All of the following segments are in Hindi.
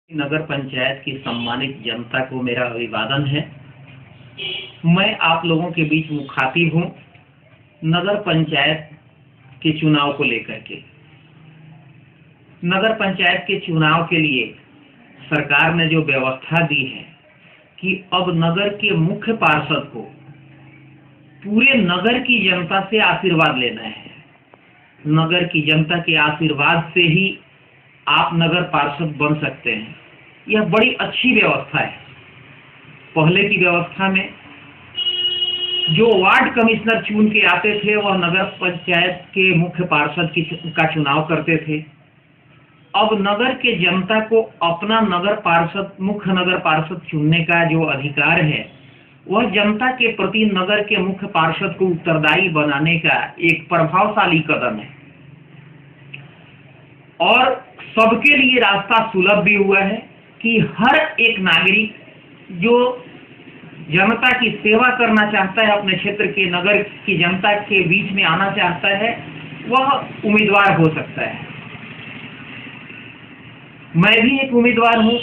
नगर पंचायत की सम्मानित जनता को मेरा अभिवादन है। मैं आप लोगों के बीच मुखातिब हूँ नगर पंचायत के चुनाव को लेकर के। नगर पंचायत के चुनाव के लिए सरकार ने जो व्यवस्था दी है कि अब नगर के मुख्य पार्षद को पूरे नगर की जनता से आशीर्वाद लेना है। नगर की जनता के आशीर्वाद से ही आप नगर पार्षद बन सकते हैं। यह बड़ी अच्छी व्यवस्था है। पहले की व्यवस्था में जो वार्ड कमिश्नर चुन के आते थे वह नगर पंचायत के मुख्य पार्षद का चुनाव करते थे। अब नगर के जनता को अपना मुख्य नगर पार्षद चुनने का जो अधिकार है वह जनता के प्रति नगर के मुख्य पार्षद को उत्तरदायी बनाने का एक प्रभावशाली कदम है और सबके लिए रास्ता सुलभ भी हुआ है कि हर एक नागरिक जो जनता की सेवा करना चाहता है, अपने क्षेत्र के नगर की जनता के बीच में आना चाहता है, वह उम्मीदवार हो सकता है। मैं भी एक उम्मीदवार हूं,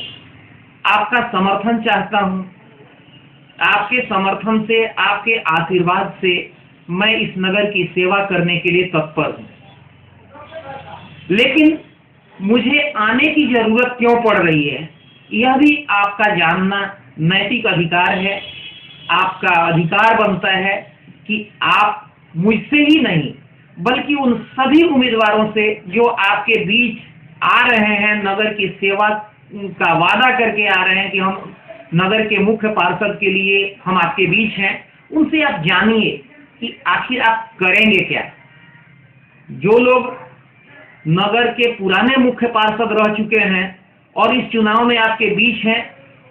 आपका समर्थन चाहता हूं। आपके समर्थन से, आपके आशीर्वाद से मैं इस नगर की सेवा करने के लिए तत्पर हूं। लेकिन मुझे आने की जरूरत क्यों पड़ रही है, यह भी आपका जानना नैतिक अधिकार है। आपका अधिकार बनता है कि आप मुझसे ही नहीं बल्कि उन सभी उम्मीदवारों से जो आपके बीच आ रहे हैं, नगर की सेवा का वादा करके आ रहे हैं कि हम नगर के मुख्य पार्षद के लिए हम आपके बीच हैं, उनसे आप जानिए कि आखिर आप करेंगे क्या। जो लोग नगर के पुराने मुख्य पार्षद रह चुके हैं और इस चुनाव में आपके बीच हैं,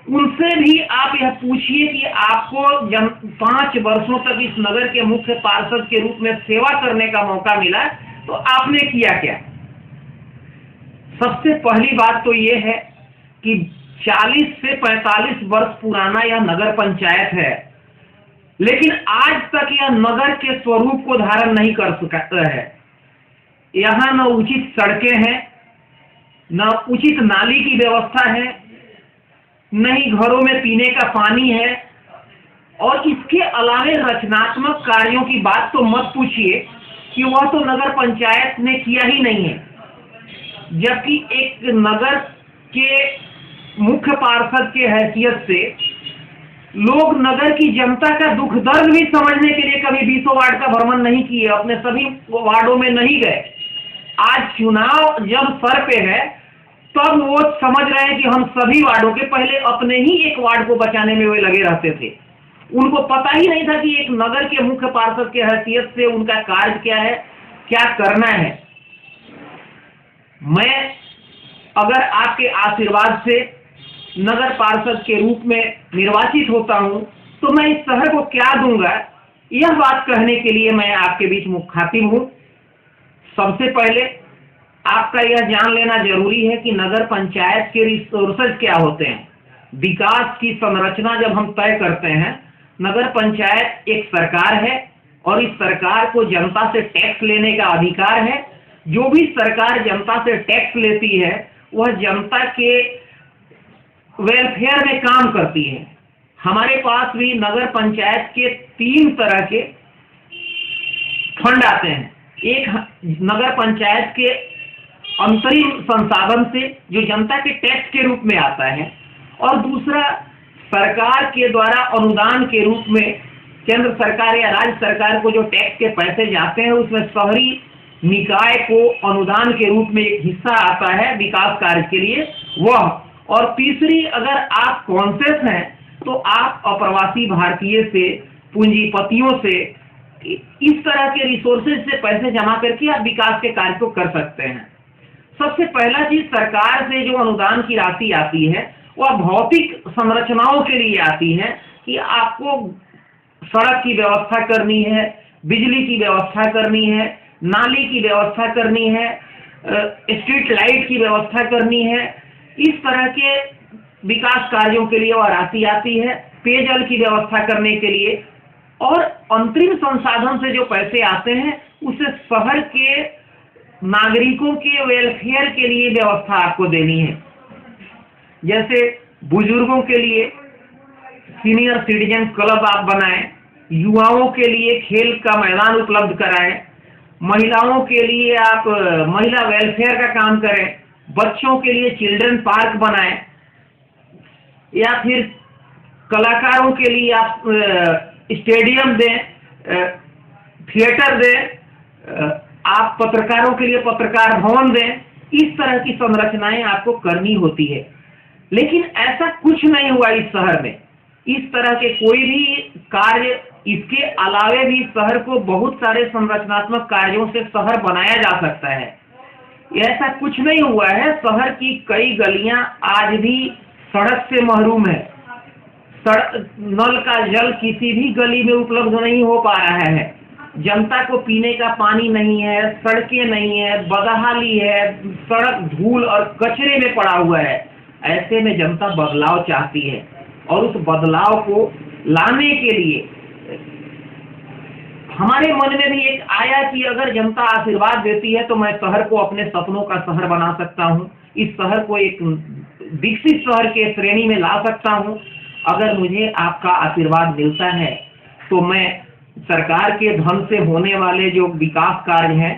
उनसे भी आप यह पूछिए कि आपको 5 वर्षों तक इस नगर के मुख्य पार्षद के रूप में सेवा करने का मौका मिला तो आपने किया क्या। सबसे पहली बात तो यह है कि 40 से 45 वर्ष पुराना यह नगर पंचायत है, लेकिन आज तक यह नगर के स्वरूप को धारण नहीं कर सकता है। यहाँ न उचित सड़कें हैं, न उचित नाली की व्यवस्था है, न ही घरों में पीने का पानी है, और इसके अलावे रचनात्मक कार्यों की बात तो मत पूछिए कि वह तो नगर पंचायत ने किया ही नहीं है। जबकि एक नगर के मुख्य पार्षद के हैसियत से लोग नगर की जनता का दुख दर्द भी समझने के लिए कभी 20 वार्ड का भ्रमण नहीं किए, अपने सभी वार्डों में नहीं गए। आज चुनाव जब सर पे है तब वो समझ रहे हैं कि हम सभी वार्डों के, पहले अपने ही एक वार्ड को बचाने में वे लगे रहते थे। उनको पता ही नहीं था कि एक नगर के मुख्य पार्षद के हैसियत से उनका कार्य क्या है, क्या करना है। मैं अगर आपके आशीर्वाद से नगर पार्षद के रूप में निर्वाचित होता हूं तो मैं इस शहर को क्या दूंगा, यह बात कहने के लिए मैं आपके बीच मुखातिब हूं। सबसे पहले आपका यह जान लेना जरूरी है कि नगर पंचायत के रिसोर्सेज क्या होते हैं। विकास की संरचना जब हम तय करते हैं, नगर पंचायत एक सरकार है और इस सरकार को जनता से टैक्स लेने का अधिकार है। जो भी सरकार जनता से टैक्स लेती है वह जनता के वेलफेयर में काम करती है। हमारे पास भी नगर पंचायत के 3 तरह के फंड आते हैं। एक नगर पंचायत के अंतरिम संसाधन से जो जनता के टैक्स के रूप में आता है, और दूसरा सरकार के द्वारा अनुदान के रूप में केंद्र सरकार या राज्य सरकार को जो टैक्स के पैसे जाते हैं उसमें शहरी निकाय को अनुदान के रूप में एक हिस्सा आता है विकास कार्य के लिए वह। और तीसरी, अगर आप कॉन्शियस हैं तो आप अप्रवासी भारतीय से, पूंजीपतियों से, इस तरह के रिसोर्सेज से पैसे जमा करके आप विकास के कार्य को कर सकते हैं। सबसे पहला चीज, सरकार से जो अनुदान की राशि आती है वह भौतिक संरचनाओं के लिए आती है कि आपको सड़क की व्यवस्था करनी है, बिजली की व्यवस्था करनी है, नाली की व्यवस्था करनी है, स्ट्रीट लाइट की व्यवस्था करनी है। इस तरह के विकास कार्यों के लिए वह राशि आती है, पेयजल की व्यवस्था करने के लिए। और अंतरिम संसाधन से जो पैसे आते हैं उसे शहर के नागरिकों के वेलफेयर के लिए व्यवस्था आपको देनी है। जैसे बुजुर्गों के लिए सीनियर सिटीजन क्लब आप बनाएं, युवाओं के लिए खेल का मैदान उपलब्ध कराएं, महिलाओं के लिए आप महिला वेलफेयर का काम करें, बच्चों के लिए चिल्ड्रन पार्क बनाएं, या फिर कलाकारों के लिए आप स्टेडियम दें, थिएटर दें, आप पत्रकारों के लिए पत्रकार भवन दें। इस तरह की संरचनाएं आपको करनी होती है। लेकिन ऐसा कुछ नहीं हुआ इस शहर में। इस तरह के कोई भी कार्य, इसके अलावे भी शहर को बहुत सारे संरचनात्मक कार्यों से शहर बनाया जा सकता है। ऐसा कुछ नहीं हुआ है। शहर की कई गलियां आज भी सड़क से महरूम है। नल का जल किसी भी गली में उपलब्ध नहीं हो पा रहा है। जनता को पीने का पानी नहीं है, सड़कें नहीं है, बदहाली है, सड़क धूल और कचरे में पड़ा हुआ है। ऐसे में जनता बदलाव चाहती है और उस बदलाव को लाने के लिए हमारे मन में भी एक आया कि अगर जनता आशीर्वाद देती है तो मैं शहर को अपने सपनों का शहर बना सकता हूं, इस शहर को एक विकसित शहर के श्रेणी में ला सकता हूं। अगर मुझे आपका आशीर्वाद मिलता है तो मैं सरकार के धन से होने वाले जो विकास कार्य हैं,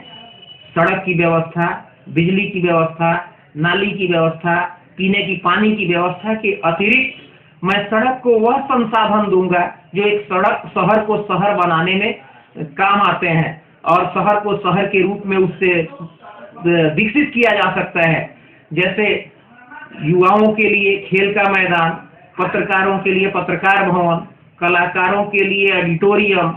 सड़क की व्यवस्था, बिजली की व्यवस्था, नाली की व्यवस्था, पीने की पानी की व्यवस्था के अतिरिक्त मैं सड़क को वह संसाधन दूंगा जो एक शहर को शहर बनाने में काम आते हैं और शहर को शहर के रूप में उससे विकसित किया जा सकता है। जैसे युवाओं के लिए खेल का मैदान, पत्रकारों के लिए पत्रकार भवन, कलाकारों के लिए ऑडिटोरियम,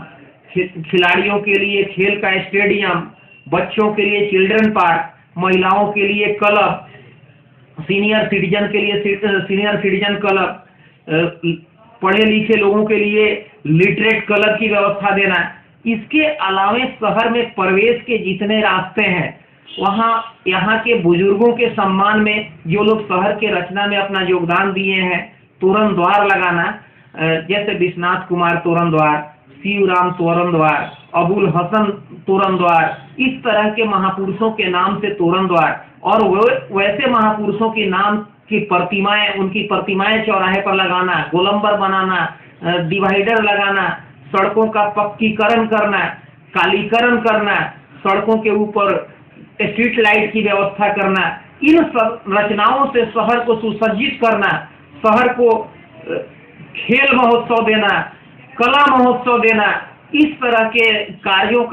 खिलाड़ियों के लिए खेल का स्टेडियम, बच्चों के लिए चिल्ड्रन पार्क, महिलाओं के लिए क्लब, सीनियर सिटीजन के लिए सीनियर सिटीजन क्लब, पढ़े लिखे लोगों के लिए लिटरेट क्लब की व्यवस्था देना। इसके अलावे शहर में प्रवेश के जितने रास्ते हैं, वहाँ यहाँ के बुजुर्गों के सम्मान में जो लोग शहर के रचना में अपना योगदान दिए हैं, तोरण द्वार लगाना, जैसे विश्वनाथ कुमार तोरण द्वार, शिवराम तोरण द्वार, अबुल हसन तोरण द्वार, इस तरह के महापुरुषों के नाम से तोरण द्वार और वैसे महापुरुषों के नाम की प्रतिमाएं, उनकी प्रतिमाएं चौराहे पर लगाना, गोलंबर बनाना, डिवाइडर लगाना, सड़कों का पक्कीकरण करना, कालीकरण करना, सड़कों के ऊपर स्ट्रीट लाइट की व्यवस्था करना, इन रचनाओं से शहर को सुसज्जित करना, शहर को खेल महोत्सव देना, कला महोत्सव देना, इस तरह के कार्यों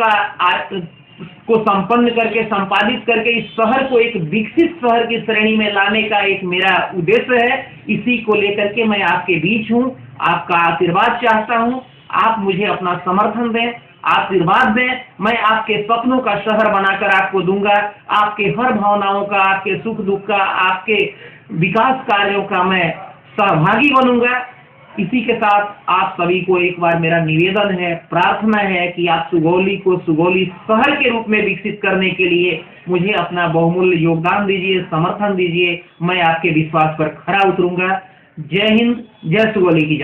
को संपन्न करके, संपादित करके इस शहर को एक विकसित शहर की श्रेणी में लाने का एक मेरा उद्देश्य है। इसी को लेकर के मैं आपके बीच हूं, आपका आशीर्वाद चाहता हूं। आप मुझे अपना समर्थन दें, आशीर्वाद दें। मैं आपके सपनों का शहर बनाकर आपको दूंगा। आपके हर भावनाओं का, आपके सुख दुख का, आपके विकास कार्यों का मैं सहभागी बनूंगा। इसी के साथ आप सभी को एक बार मेरा निवेदन है, प्रार्थना है कि आप सुगौली को सुगौली शहर के रूप में विकसित करने के लिए मुझे अपना बहुमूल्य योगदान दीजिए, समर्थन दीजिए। मैं आपके विश्वास पर खरा उतरूंगा। जय हिंद, जय सुगौली की जय।